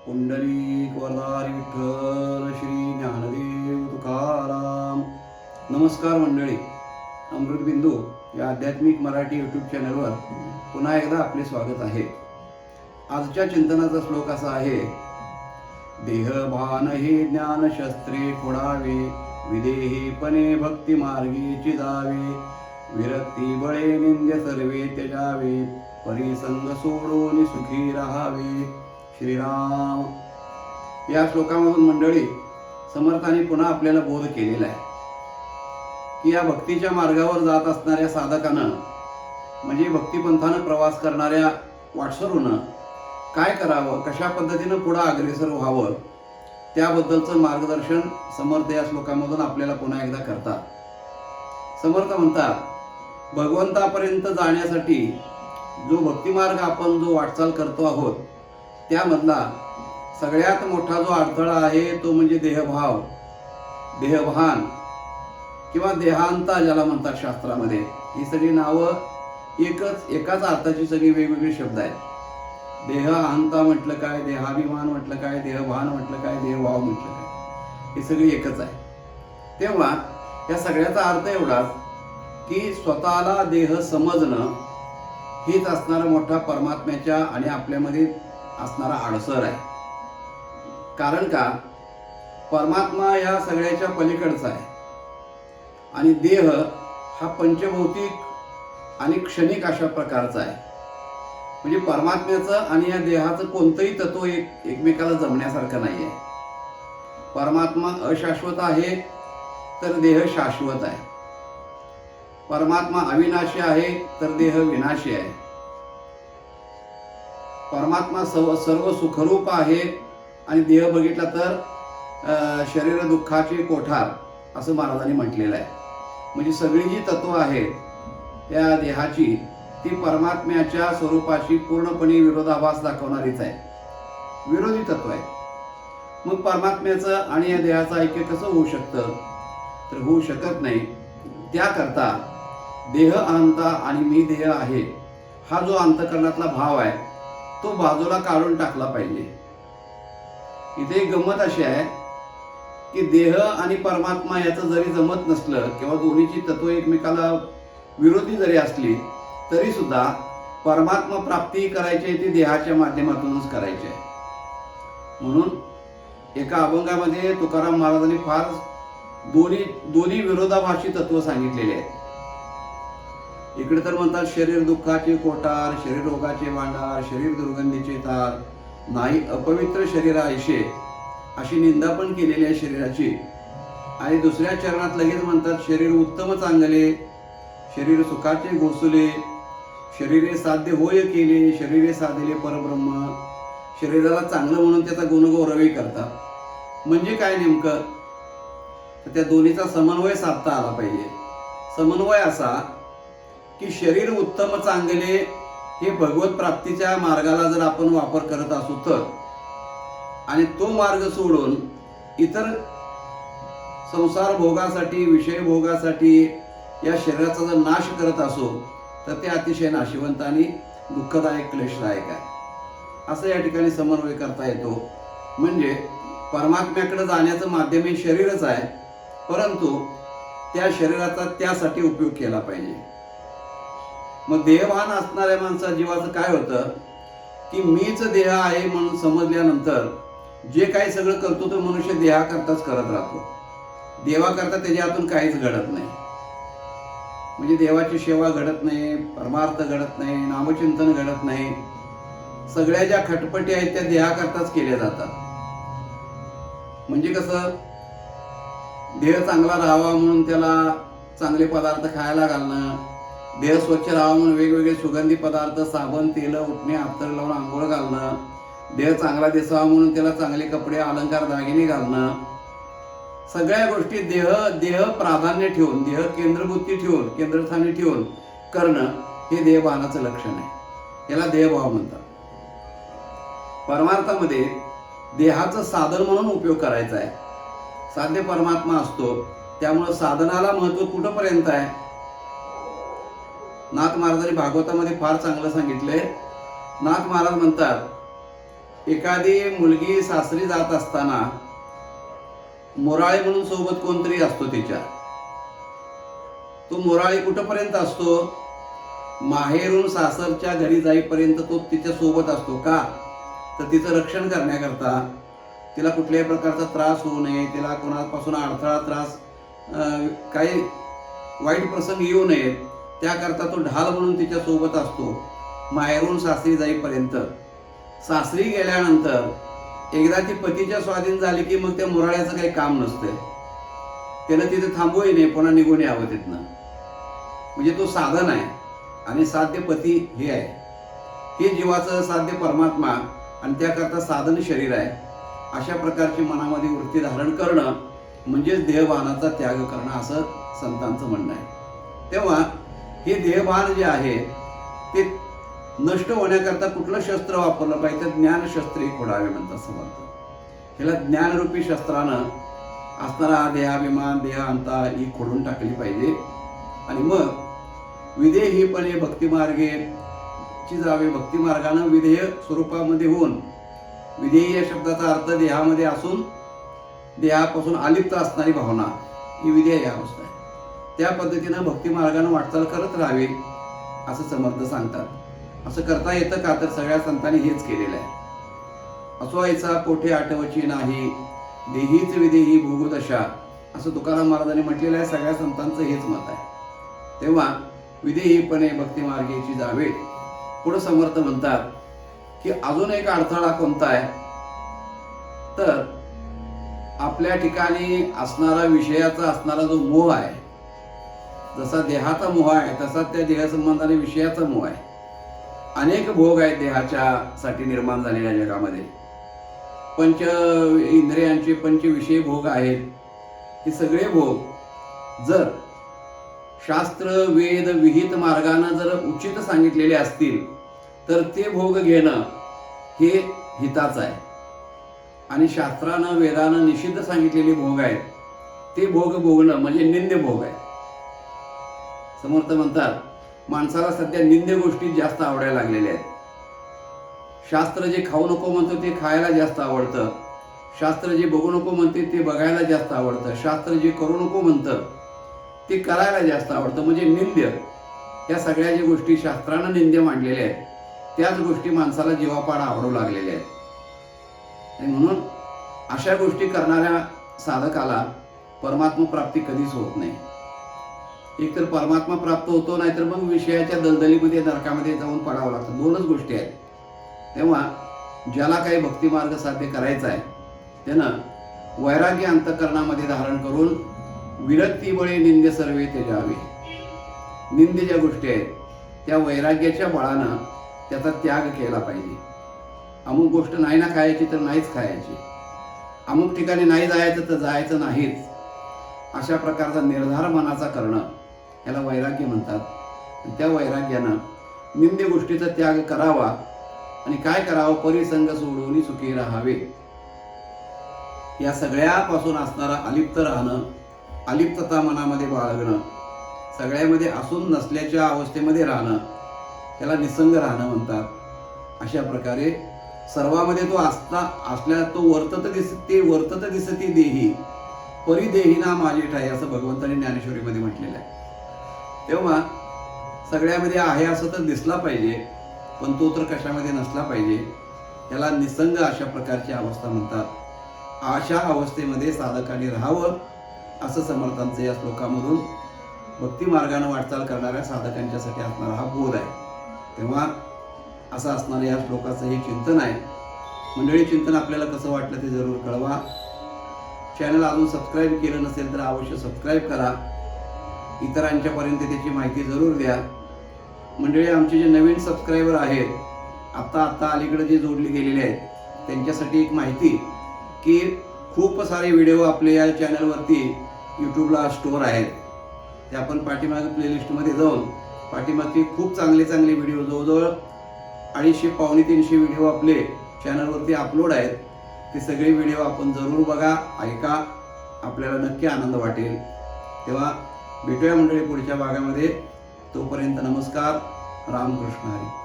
पुंडलिक वरदारी विठ्ठल श्री ज्ञानदेव तुकाराम. नमस्कार मंडळी, अमृतबिंदू या आध्यात्मिक मराठी यूट्यूब चॅनलवर पुन्हा एकदा आपले स्वागत आहे. आजच्या चिंतनाचा श्लोक असा आहे: देहभान हे ज्ञानशस्त्रे फोडावे, विदेहीपणे भक्ती मार्गी चिदावे, विरक्ती बळे निंद्य सर्वे त्यजावे, परिसंग सोडून सुखी राहावे. श्रीराम. या श्लोकामधून मंडळी समर्थांनी पुन्हा आपल्याला बोध केलेला आहे की या भक्तीच्या मार्गावर जात असणाऱ्या साधकानं, म्हणजे भक्तिपंथानं प्रवास करणाऱ्या वाटसरूनं काय करावं, कशा पद्धतीनं पुढे अग्रेसर व्हावं, त्याबद्दलचं मार्गदर्शन समर्थ या श्लोकामधून आपल्याला पुन्हा एकदा करतात. समर्थ म्हणतात, भगवंतापर्यंत जाण्यासाठी जो भक्तिमार्ग आपण जो वाटचाल करतो आहोत, त्यामधला सगळ्यात मोठा जो अडथळा आहे तो म्हणजे देहभाव, देहभान किंवा देहांता ज्याला म्हणतात शास्त्रामध्ये. ही सगळी नावं एकाच अर्थाची सगळी वेगवेगळी शब्द आहेत. देहांता म्हटलं काय, देहाभिमान म्हटलं काय, देहभान म्हटलं काय, देहभाव म्हटलं काय, ही सगळी एकच आहे. तेव्हा या सगळ्याचा अर्थ एवढाच की स्वतःला देह समजणं हीच असणारा मोठा परमात्म्याच्या आणि आपल्यामध्ये असणारा अडसर आहे. कारण का, परमात्मा या सगळ्याच्या पलीकडचा आहे आणि देह हा पंचभौतिक आणि क्षणिक अशा प्रकारचा आहे. म्हणजे परमात्म्याचं आणि या देहाचं कोणतंही तत्व एकमेकाला जमण्यासारखं नाही आहे. परमात्मा अशाश्वत आहे तर देह शाश्वत आहे. परमात्मा अविनाशी आहे तर देह विनाशी आहे. परमात्मा सर्व सुखरूप आहे आणि देह बघितला तर शरीर दुःखाचे कोठार असं महाराजांनी म्हटलेलं आहे. म्हणजे सगळी जी तत्व आहेत त्या देहाची ती परमात्म्याच्या स्वरूपाशी पूर्णपणे विरोधाभास दाखवणारीच आहे, विरोधी तत्व आहे. मग परमात्म्याचं आणि या देहाचं ऐक्य कसं होऊ शकतं? तर होऊ शकत नाही. त्याकरता देह अनंता आणि मी देह आहे हा जो अंतःकरणातला भाव आहे तो बाजूला काढून टाकला पाहिजे. इथे एक गंमत अशी आहे की देह आणि परमात्मा याचं जरी जमत नसलं किंवा दोन्हीची तत्व एकमेकाला विरोधी जरी असली तरी सुद्धा परमात्मा प्राप्ती करायची ती देहाच्या माध्यमातूनच करायची आहे. म्हणून एका अभंगामध्ये तुकाराम महाराजांनी फार दोन्ही विरोधाभासी तत्व सांगितलेले आहेत. इकडे तर म्हणतात शरीर दुःखाचे कोठार, शरीर रोगाचे भांडार, शरीर दुर्गंधीचे तार, नाही अपवित्र शरीरा ऐशे, अशी निंदा पण केलेली आहे शरीराची. आणि दुसऱ्या चरणात लगेच म्हणतात शरीर उत्तम चांगले, शरीर सुखाचे घोसले, शरीरे साध्य होय केले, शरीरे साधिले परब्रह्म. शरीराला चांगलं म्हणून त्याचा गुणगौरवही करतात. म्हणजे काय नेमकं? तर त्या दोन्हीचा समन्वय साधता आला पाहिजे. समन्वय असा की शरीर उत्तम चांगले हे भगवत प्राप्तीच्या मार्गाला जर आपण वापर करत असू तर, आणि तो मार्ग सोडून इतर संसार भोगासाठी, विषय भोगासाठी या शरीराचा जर नाश करत असो तर ते अतिशय नाशिवंत आणि दुःखदायक, क्लेशदायक आहे. असं या ठिकाणी समन्वय करता येतो. म्हणजे परमात्म्याकडे जाण्याचं माध्यम हे शरीरच आहे, परंतु त्या शरीराचा त्यासाठी उपयोग केला पाहिजे. मग देहभान असणाऱ्या माणसा जीवाचं काय होतं की मीच देह आहे म्हणून समजल्यानंतर जे काही सगळं करतो तो मनुष्य देहाकरताच करत राहतो. देवाकरता त्याच्या हातून काहीच घडत नाही. म्हणजे देवाची सेवा घडत नाही, परमार्थ घडत नाही, नामचिंतन घडत नाही. सगळ्या ज्या खटपटी आहेत त्या देहाकरताच केल्या जातात. म्हणजे कसं, देह चांगला राहावा म्हणून त्याला चांगले पदार्थ खायला घालणं, देह स्वच्छ राहावा म्हणून वेगवेगळे सुगंधी पदार्थ, साबण, तेल, उठणे, अत्तर लावून आंघोळ घालणं, देह चांगला दिसावा म्हणून त्याला चांगले कपडे, अलंकार, दागिने घालणं, सगळ्या गोष्टी देह प्राधान्य ठेवून, देह केंद्रबुद्धी ठेवून, केंद्रस्थानी ठेवून करणं हे देहभानाचं लक्षण आहे. याला देहभाव म्हणतात. परमार्थामध्ये देहाचं साधन म्हणून उपयोग करायचा आहे. साध्य परमात्मा असतो, त्यामुळं साधनाला महत्व कुठंपर्यंत आहे? नाथ महाराजांनी भागवतामध्ये फार चांगलं सांगितलंय. नाथ महाराज म्हणतात एखादी मुलगी सासरी जात असताना मोराळे म्हणून सोबत कोणतरी असतो तिच्या. तो मोराळे कुठपर्यंत असतो? माहेरून सासरच्या घरी जाईपर्यंत तो तिच्या सोबत असतो. का? तर तिचं रक्षण करण्याकरता, तिला कुठल्याही प्रकारचा त्रास होऊ नये, तिला कोणापासून अडथळा त्रास काही वाईट प्रसंग येऊ नये त्याकरता तो ढाल म्हणून तिच्या सोबत असतो माहेरून सासरी जाईपर्यंत. सासरी गेल्यानंतर एकदा ती पतीच्या स्वाधीन झाली की मग त्या मोराळ्याचं काही काम नसतंय. त्यानं तिथे थांबूही नाही, पुन्हा निघून यावं तिथनं. म्हणजे तो साधन आहे आणि साध्य पती हे आहे. हे जीवाचं साध्य परमात्मा आणि त्याकरता साधन शरीर आहे. अशा प्रकारची मनामध्ये वृत्ती धारण करणं म्हणजेच देहभानाचा त्याग करणं असं संतांचं म्हणणं आहे. तेव्हा हे देहभान जे आहे ते नष्ट होण्याकरता कुठलं शस्त्र वापरलं पाहिजे? तर ज्ञानशस्त्री खोडावे म्हणतात समर्थ. ह्याला ज्ञानरूपी शस्त्रानं असणारा देहाभिमान देहांता ही खोडून टाकली पाहिजे आणि मग विधेयहीपणे भक्तिमार्गे ची जावे. भक्तिमार्गानं विधेय स्वरूपामध्ये होऊन, विधेय या शब्दाचा अर्थ देहामध्ये असून देहापासून अलिप्त असणारी भावना ही विधेय अवस्था आहे. त्या पद्धतीनं भक्तिमार्गानं वाटचाल करत राहावी असं समर्थ सांगतात. असं करता येतं का? तर सगळ्या संतांनी हेच केलेलं आहे. असवायचा कोठे आठवची नाही, देहीच विदेही भोगदशा असं तुकाराम महाराजांनी म्हटलेलं आहे. सगळ्या संतांचं हेच मत आहे. तेव्हा विदेहीपणे भक्तिमार्गेची जावे. पुढे समर्थ म्हणतात की अजून एक अडथळा कोणता आहे? तर आपल्या ठिकाणी असणारा विषयाचा असणारा जो मोह आहे, जसा देहाचा मोह आहे तसा त्या देहसंबंधाने विषयाचा मोह आहे. अनेक भोग आहेत देहाच्या साठी निर्माण झालेल्या जगामध्ये. पंच इंद्रियांचे पंचविषय भोग आहेत. हे सगळे भोग जर शास्त्र वेद विहित मार्गाने जर उचित सांगितलेले असतील तर ते भोग घेणं हे हिताचं आहे. आणि शास्त्रानं वेदानं निषिद्ध सांगितलेले भोग आहेत ते भोग भोगणं म्हणजे निंद्य भोग आहे. समर्थ म्हणतात माणसाला सध्या निंद्य गोष्टी जास्त आवडायला लागलेल्या आहेत. शास्त्र जे खाऊ नको म्हणतं ते खायला जास्त आवडतं. शास्त्र जे बघू नको म्हणते ते बघायला जास्त आवडतं. शास्त्र जे करू नको म्हणतं ते करायला जास्त आवडतं. म्हणजे निंद्य या सगळ्या ज्या गोष्टी शास्त्रानं निंद्य मांडलेल्या आहेत त्याच गोष्टी माणसाला जीवापाड आवडू लागलेल्या आहेत. आणि म्हणून अशा गोष्टी करणाऱ्या साधकाला परमात्मा प्राप्ती कधीच होत नाही. एक तर परमात्मा प्राप्त होतो, नाहीतर मग विषयाच्या दलदलीमध्ये नरकामध्ये जाऊन पडावं लागतं. दोनच गोष्टी आहेत. तेव्हा ज्याला काही भक्तिमार्ग साध्य करायचा आहे त्यानं वैराग्य अंतःकरणामध्ये धारण करून विरक्तीबळे निंद्य सर्वे त्याजावे. निंद्य ज्या गोष्टी आहेत त्या वैराग्याच्या बळानं त्याचा त्याग केला पाहिजे. अमुक गोष्ट नाही ना खायची तर नाहीच खायची. अमुक ठिकाणी नाही जायचं तर जायचं नाहीच. अशा प्रकारचा निर्धार मनाचा करणं याला वैराग्य म्हणतात. त्या वैराग्यानं निंद्य गोष्टीचा त्याग करावा. आणि काय करावं? परिसंग सोडून सुखी राहावे. या सगळ्यापासून असणारा अलिप्त राहणं, अलिप्तता मनामध्ये बाळगणं, सगळ्यामध्ये असून नसल्याच्या अवस्थेमध्ये राहणं त्याला निसंग राहणं म्हणतात. अशा प्रकारे सर्वामध्ये तो असल्या तो वर्तत दिसती देही परिदेहीना माझे ठाई असं भगवंतांनी ज्ञानेश्वरीमध्ये म्हटलेलं आहे. तेव्हा सगळ्यामध्ये आहे असं तर दिसला पाहिजे, पण तो तर कशामध्ये नसला पाहिजे. त्याला निसंग अशा प्रकारची अवस्था म्हणतात. अशा अवस्थेमध्ये साधकाने राहावं असं समर्थांचं या श्लोकामधून भक्ती मार्गाने वाटचाल करणाऱ्या साधकांच्यासाठी असणारा हा बोध आहे. तेव्हा असं असणारं या श्लोकाचं हे चिंतन आहे. मंडळी, चिंतन आपल्याला कसं वाटलं ते जरूर कळवा. चॅनल अजून सबस्क्राईब केलं नसेल तर अवश्य सबस्क्राईब करा. इतरांच्यापर्यंत त्याची माहिती जरूर द्या. मंडळी, आमचे जे नवीन सबस्क्रायबर आहेत आत्ता अलीकडे जे जोडले गेलेले आहेत त्यांच्यासाठी एक माहिती की खूप सारे व्हिडिओ आपले या चॅनलवरती यूट्यूबला स्टोअर आहेत. ते आपण पाठीमागे प्लेलिस्टमध्ये जाऊन पाठीमागचे खूप चांगले व्हिडिओ जवळजवळ 250-300 व्हिडिओ आपले चॅनलवरती अपलोड आहेत. ते सगळे व्हिडिओ आपण जरूर बघा, ऐका. आपल्याला नक्की आनंद वाटेल. तेव्हा भेटूया मंडळी पुढच्या भागामध्ये. तोपर्यंत नमस्कार. रामकृष्ण हरी.